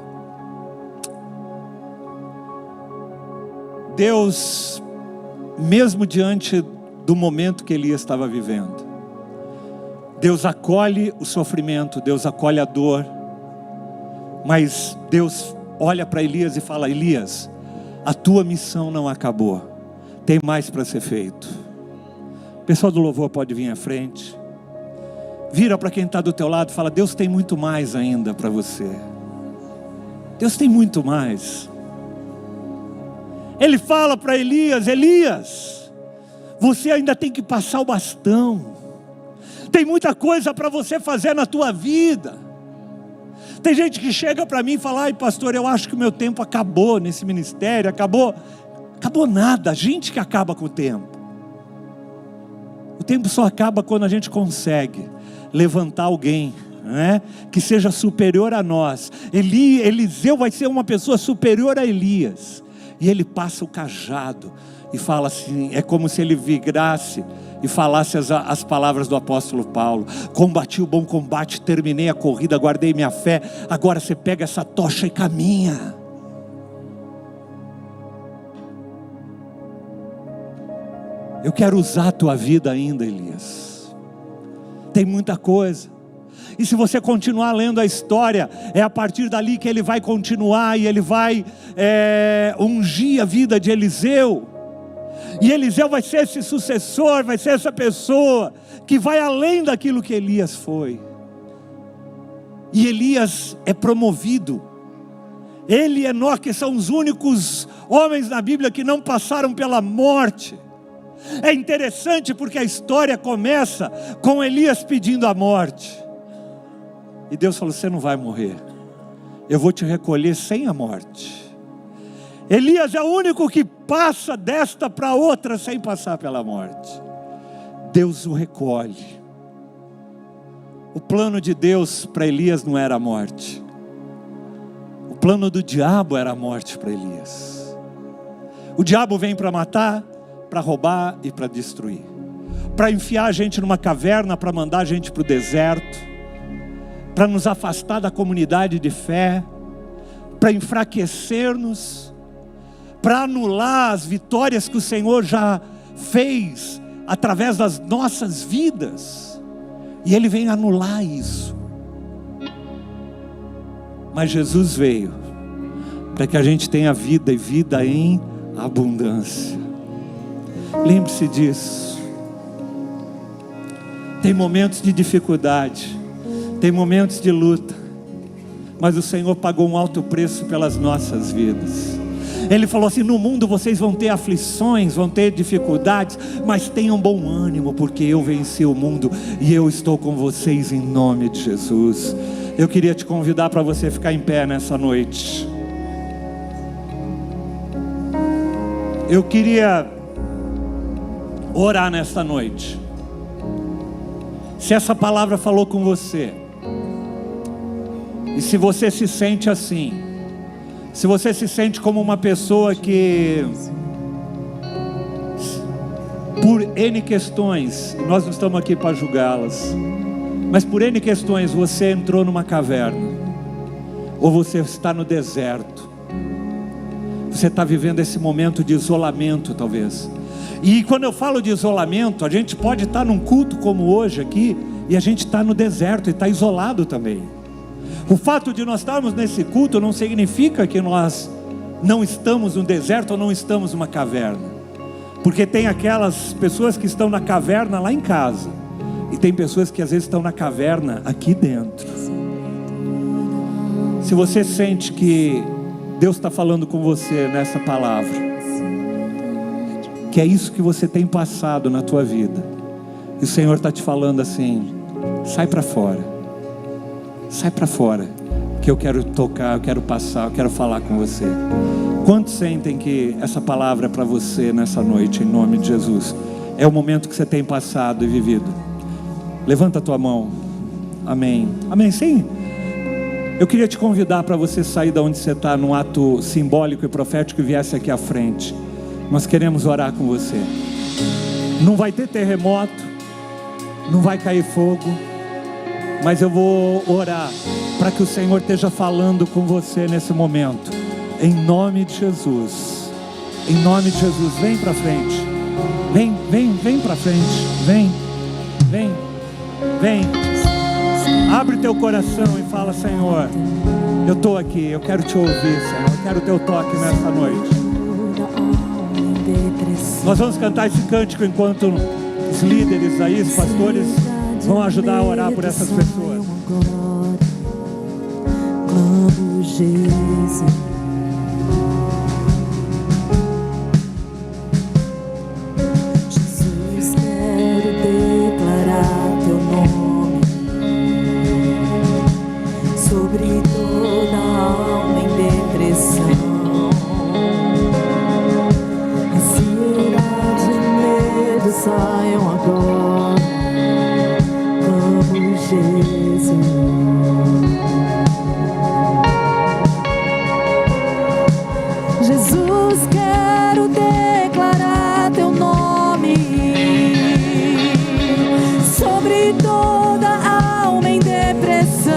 Deus, mesmo diante do momento que Elias estava vivendo, Deus acolhe o sofrimento, Deus acolhe a dor, mas Deus olha para Elias e fala: Elias, a tua missão não acabou, tem mais para ser feito. O pessoal do louvor pode vir à frente. Vira para quem está do teu lado e fala: Deus tem muito mais ainda para você. Deus tem muito mais. Ele fala para Elias: Elias, você ainda tem que passar o bastão. Tem muita coisa para você fazer na tua vida. Tem gente que chega para mim e fala: ai pastor, eu acho que o meu tempo acabou nesse ministério. Acabou nada, a gente que acaba com o tempo. O tempo só acaba quando a gente consegue levantar alguém, né, que seja superior a nós. Eliseu vai ser uma pessoa superior a Elias. E ele passa o cajado e fala assim, é como se ele virasse e falasse as palavras do apóstolo Paulo: combati o bom combate, terminei a corrida, guardei minha fé. Agora você pega essa tocha e caminha. Eu quero usar a tua vida ainda, Elias. Tem muita coisa. E se você continuar lendo a história, é a partir dali que ele vai continuar e ele vai ungir a vida de Eliseu. E Eliseu vai ser esse sucessor, vai ser essa pessoa que vai além daquilo que Elias foi. E Elias é promovido. Ele e Enoque são os únicos homens na Bíblia que não passaram pela morte. É interessante porque a história começa com Elias pedindo a morte. E Deus falou: você não vai morrer, eu vou te recolher sem a morte. Elias é o único que passa desta para outra sem passar pela morte. Deus o recolhe. O plano de Deus para Elias não era a morte. O plano do diabo era a morte para Elias. O diabo vem para matar, para roubar e para destruir. Para enfiar a gente numa caverna, para mandar a gente para o deserto, para nos afastar da comunidade de fé, para enfraquecer-nos, para anular as vitórias que o Senhor já fez através das nossas vidas. E Ele vem anular isso. Mas Jesus veio para que a gente tenha vida, e vida em abundância. Lembre-se disso. Tem momentos de dificuldade, tem momentos de luta, mas o Senhor pagou um alto preço pelas nossas vidas. Ele falou assim: no mundo vocês vão ter aflições, vão ter dificuldades, mas tenham bom ânimo, porque eu venci o mundo e eu estou com vocês em nome de Jesus. Eu queria te convidar para você ficar em pé nessa noite. Eu queria orar nessa noite. Se essa palavra falou com você, e se você se sente assim, se você se sente como uma pessoa que, por N questões, nós não estamos aqui para julgá-las, mas por N questões você entrou numa caverna, ou você está no deserto, você está vivendo esse momento de isolamento talvez. E quando eu falo de isolamento, a gente pode estar num culto como hoje aqui, e a gente está no deserto e está isolado também. O fato de nós estarmos nesse culto não significa que nós não estamos no deserto ou não estamos numa caverna. Porque tem aquelas pessoas que estão na caverna lá em casa, e tem pessoas que às vezes estão na caverna aqui dentro. Se você sente que Deus está falando com você nessa palavra, que é isso que você tem passado na tua vida, e o Senhor está te falando assim: sai para fora. Sai para fora, que eu quero tocar, eu quero passar, eu quero falar com você. Quantos sentem que essa palavra é para você nessa noite, em nome de Jesus? É o momento que você tem passado e vivido. Levanta a tua mão. Amém. Amém, sim. Eu queria te convidar para você sair da onde você está, num ato simbólico e profético, e viesse aqui à frente. Nós queremos orar com você. Não vai ter terremoto, não vai cair fogo, mas eu vou orar para que o Senhor esteja falando com você nesse momento, em nome de Jesus. Em nome de Jesus, vem para frente. Vem para frente. Vem. Abre teu coração e fala: Senhor, eu estou aqui, eu quero te ouvir, Senhor, eu quero o teu toque nessa noite. Nós vamos cantar esse cântico enquanto os líderes aí, os pastores, vão ajudar a orar por essas pessoas. Clamo Jesus. Jesus, quero declarar teu nome sobre toda alma em depressão, ansiedade e medo saiam agora. Jesus, Jesus, quero declarar teu nome sobre toda alma em depressão,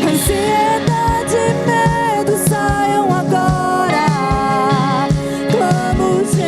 ansiedade e medo saiam agora. Clamo Jesus.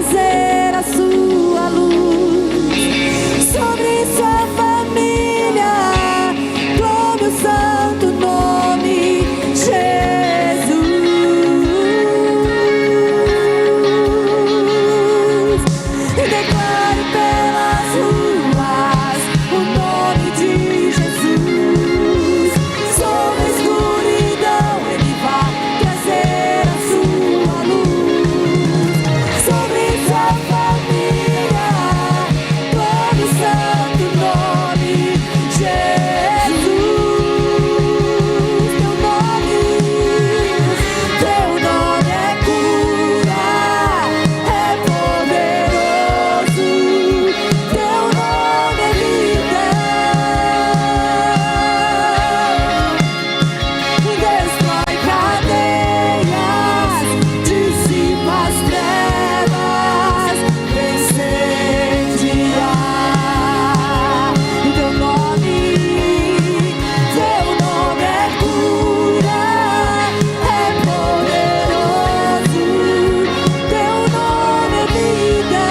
trazer a sua luz sobre sua família. Clame o santo nome Jesus. E declare pelas ruas o nome de Jesus. Sobre a escuridão Ele vai trazer a sua luz. Sobre sua família, clame o santo nome Jesus. Teu nome é cura, é poderoso. Teu nome é vida. Destrói cadeias, dissipa as trevas, incendia. Teu nome é cura, é poderoso. Teu nome é vida.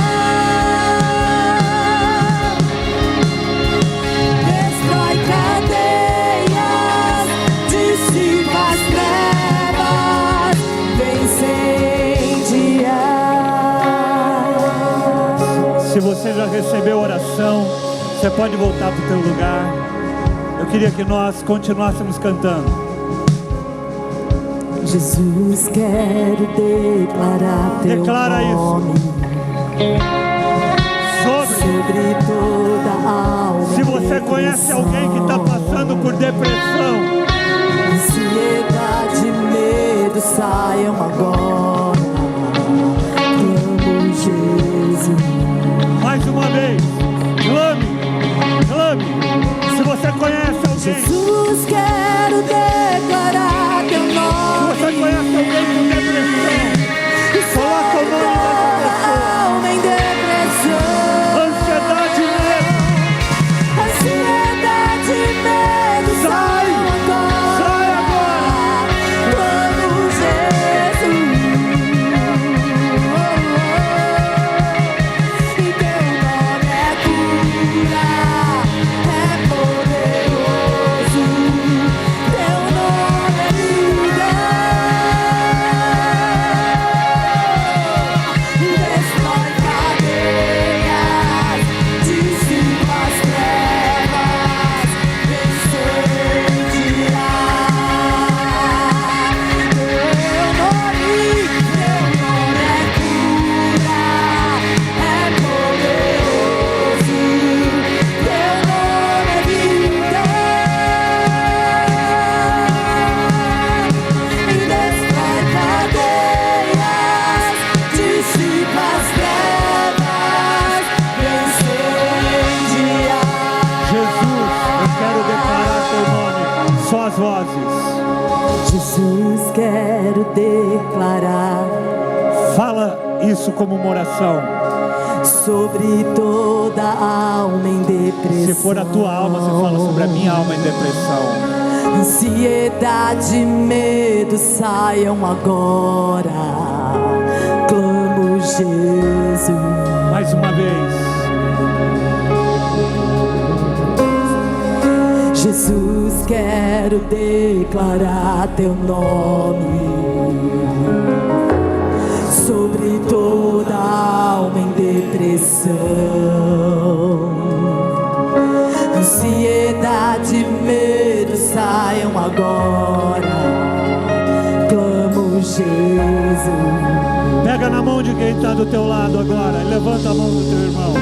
Destrói cadeias, dissipa as trevas, incendia. Se você já recebeu oração, você pode voltar para o teu lugar. Eu queria que nós continuássemos cantando. Jesus, quero declarar teu Declara isso. nome sobre toda a alma. Se você conhece alguém que está passando por depressão, ansiedade, medo, saiam agora. Clamo Jesus. mais uma vez, clame. Se você conhece alguém, Jesus, quero declarar teu se nome. você conhece alguém com depressão, coloca o nome dessa pessoa. Alma em depressão, Ansiedade e medo, ansiedade, medo, sai agora. Clamo Jesus. E teu nome é cura, é poderoso. Teu nome é vida. Destrói cadeias, dissipa as trevas, incendia. Teu nome é cura, é poderoso. Teu nome é vida. E destrói cadeias, dissipa as trevas, incendia. Jesus, eu quero declarar teu nome. Só as vozes. Jesus, quero declarar Fala isso como uma oração. sobre toda alma em depressão. Se for a tua alma, você fala sobre a minha alma em depressão. Ansiedade, medo, saiam agora. Clamo Jesus. Mais uma vez. Jesus, quero declarar teu nome sobre toda alma em depressão. Ansiedade, medo, saiam agora. Clamo Jesus. Pega na mão de quem está do teu lado agora. E levanta a mão do teu irmão.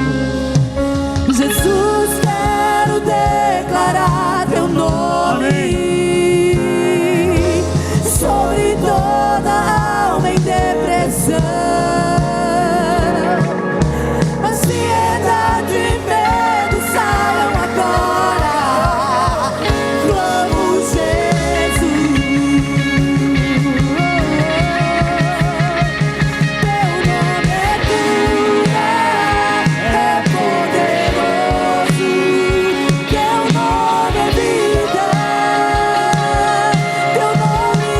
Jesus, quero declarar teu nome. Amém. Sobre toda alma em depressão. Ansiedade e medo, saiam agora. Clamo Jesus. Teu nome é cura, é poderoso. Teu nome é vida. Teu nome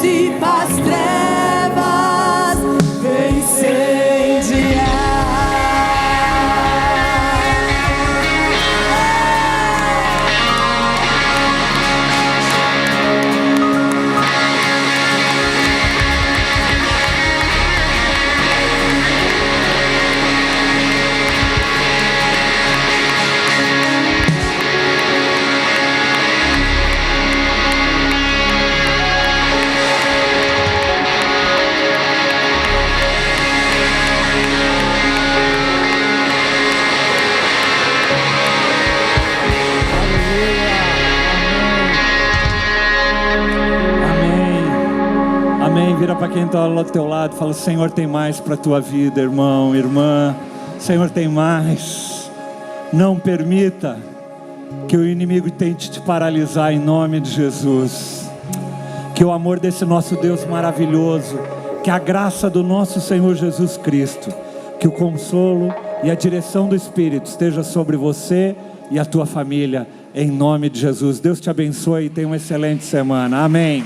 dissipa as trevas, vem incendiar. Vira para quem está ao teu lado e fala: Senhor, tem mais para a tua vida, irmão, irmã. Senhor, tem mais. Não permita que o inimigo tente te paralisar, em nome de Jesus. Que o amor desse nosso Deus maravilhoso, que a graça do nosso Senhor Jesus Cristo, que o consolo e a direção do Espírito esteja sobre você e a tua família, em nome de Jesus. Deus te abençoe e tenha uma excelente semana. Amém.